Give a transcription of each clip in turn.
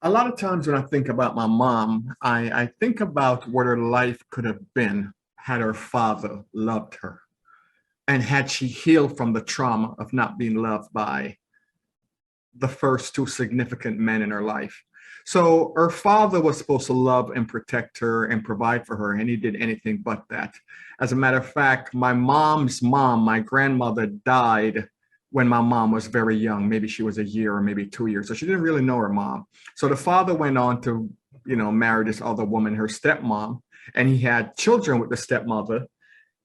A lot of times when I think about my mom, I think about what her life could have been had her father loved her and had she healed from the trauma of not being loved by the first two significant men in her life. So her father was supposed to love and protect her and provide for her, and he did anything but that. As a matter of fact, my mom's mom, my grandmother, died when my mom was very young. Maybe she was a year or maybe 2 years. So she didn't really know her mom. So the father went on to, marry this other woman, her stepmom, and he had children with the stepmother.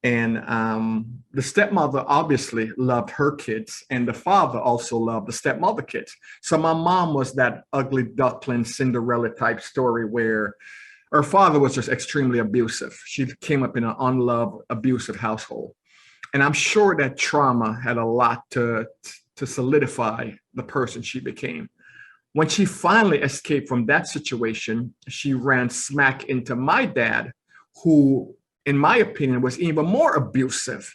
And the stepmother obviously loved her kids, and the father also loved the stepmother kids. So my mom was that ugly duckling Cinderella type story where her father was just extremely abusive. She came up in an unloved, abusive household. And I'm sure that trauma had a lot to solidify the person she became. When she finally escaped from that situation, she ran smack into my dad, who, in my opinion, was even more abusive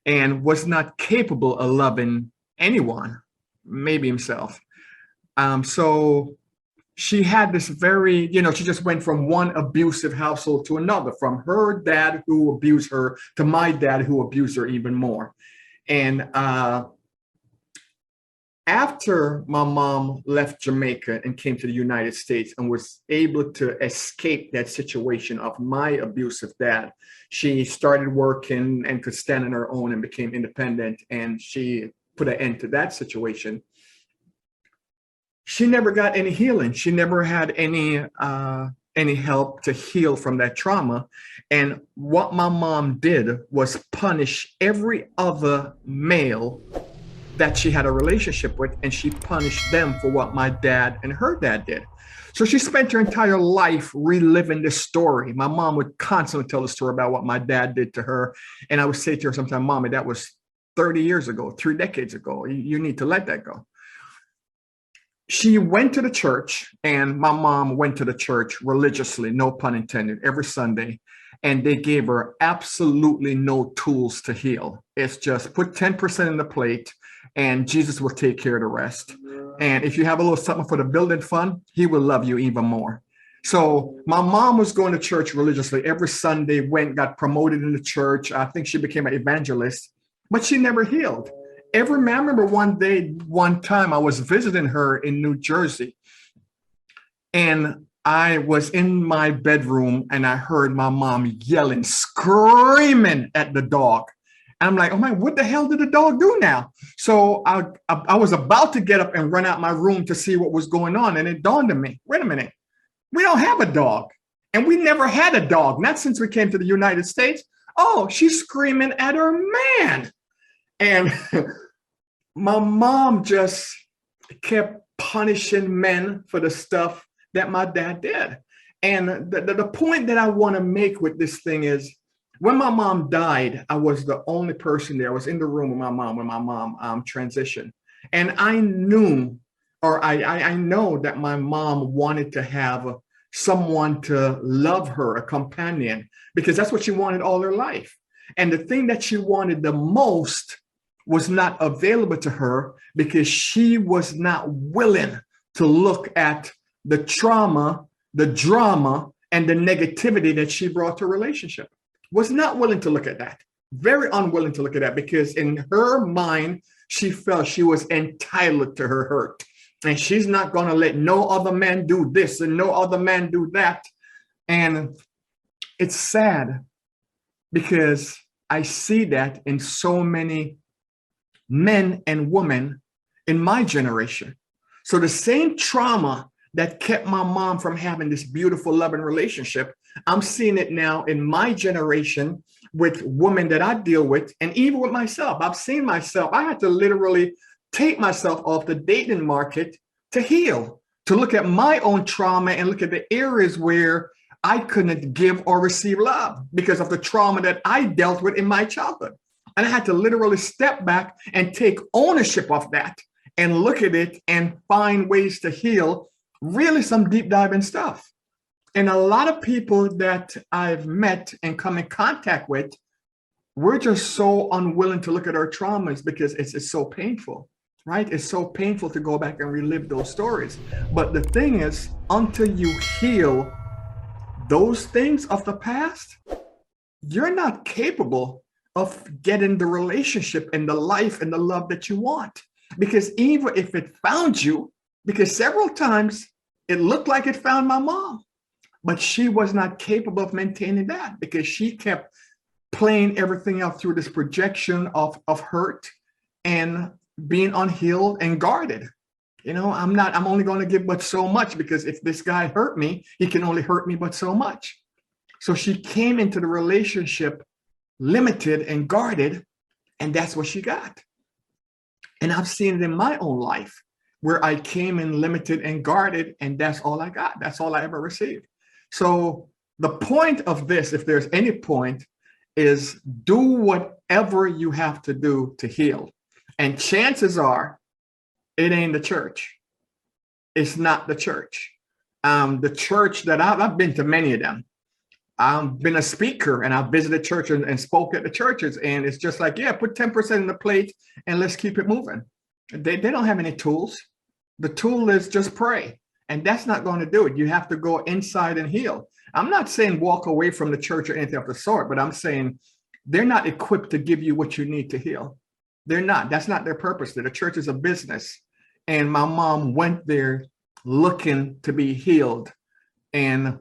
and was not capable of loving anyone, maybe himself. So she had this very, she just went from one abusive household to another, from her dad who abused her to my dad who abused her even more. And after my mom left Jamaica and came to the United States and was able to escape that situation of my abusive dad, she started working and could stand on her own and became independent. And she put an end to that situation. She never got any healing. She never had any help to heal from that trauma. And what my mom did was punish every other male that she had a relationship with, and she punished them for what my dad and her dad did. So she spent her entire life reliving this story. My mom would constantly tell the story about what my dad did to her. And I would say to her sometimes, Mommy, that was 30 years ago, 3 decades ago. You need to let that go. She went to the church, and my mom went to the church religiously, no pun intended, every Sunday. And they gave her absolutely no tools to heal. It's just put 10% in the plate and Jesus will take care of the rest. And if you have a little something for the building fund, he will love you even more. So my mom was going to church religiously every Sunday, got promoted in the church. I think she became an evangelist, but she never healed. I remember one time I was visiting her in New Jersey, and I was in my bedroom and I heard my mom yelling, screaming at the dog. And I'm like, oh my, what the hell did the dog do now? So I was about to get up and run out my room to see what was going on. And it dawned on me, wait a minute, we don't have a dog. And we never had a dog, not since we came to the United States. Oh, she's screaming at her man. And my mom just kept punishing men for the stuff that my dad did. And the point that I want to make with this thing is, when my mom died, I was the only person there. I was in the room with my mom when my mom transitioned. And I knew, or I know that my mom wanted to have someone to love her, a companion, because that's what she wanted all her life. And the thing that she wanted the most was not available to her because she was not willing to look at the trauma, the drama, and the negativity that she brought to a relationship. Was not willing to look at that. Very unwilling to look at that, because in her mind, she felt she was entitled to her hurt. And she's not going to let no other man do this and no other man do that. And it's sad because I see that in so many men and women in my generation. So the same trauma that kept my mom from having this beautiful, loving relationship, I'm seeing it now in my generation with women that I deal with, and even with myself. I've seen myself. I had to literally take myself off the dating market to heal, to look at my own trauma and look at the areas where I couldn't give or receive love because of the trauma that I dealt with in my childhood. And I had to literally step back and take ownership of that and look at it and find ways to heal, really some deep diving stuff. And a lot of people that I've met and come in contact with, we're just so unwilling to look at our traumas because it's so painful. right? It's so painful to go back and relive those stories. But the thing is, until you heal those things of the past, you're not capable of getting the relationship and the life and the love that you want. Because even if it found you, because several times it looked like it found my mom, but she was not capable of maintaining that because she kept playing everything out through this projection of hurt and being unhealed and guarded. I'm only going to give but so much, because if this guy hurt me, he can only hurt me but so much. So she came into the relationship limited and guarded, and that's what she got. And I've seen it in my own life where I came in limited and guarded, and that's all I got. That's all I ever received. So the point of this, if there's any point, is do whatever you have to do to heal. And chances are it ain't the church. It's not the church. The church that I've been to many of them. I've been a speaker and I've visited churches and spoke at the churches, and it's just like, yeah, put 10% in the plate and let's keep it moving. They don't have any tools. The tool is just pray. And that's not going to do it. You have to go inside and heal. I'm not saying walk away from the church or anything of the sort, but I'm saying they're not equipped to give you what you need to heal. They're not. That's not their purpose. The church is a business. And my mom went there looking to be healed. And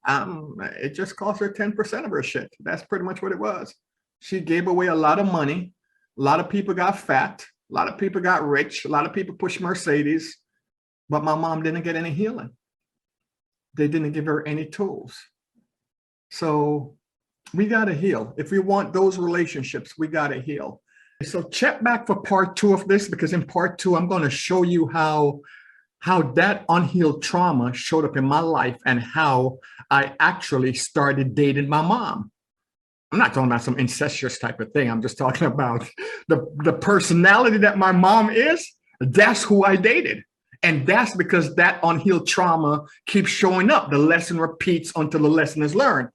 it just cost her 10% of her shit. That's pretty much what it was. She gave away a lot of money. A lot of people got fat. A lot of people got rich. A lot of people pushed Mercedes. But my mom didn't get any healing. They didn't give her any tools. So we got to heal. If we want those relationships, we got to heal. So check back for part 2 of this, because in part 2, I'm going to show you how that unhealed trauma showed up in my life and how I actually started dating my mom. I'm not talking about some incestuous type of thing. I'm just talking about the personality that my mom is. That's who I dated. And that's because that unhealed trauma keeps showing up. The lesson repeats until the lesson is learned.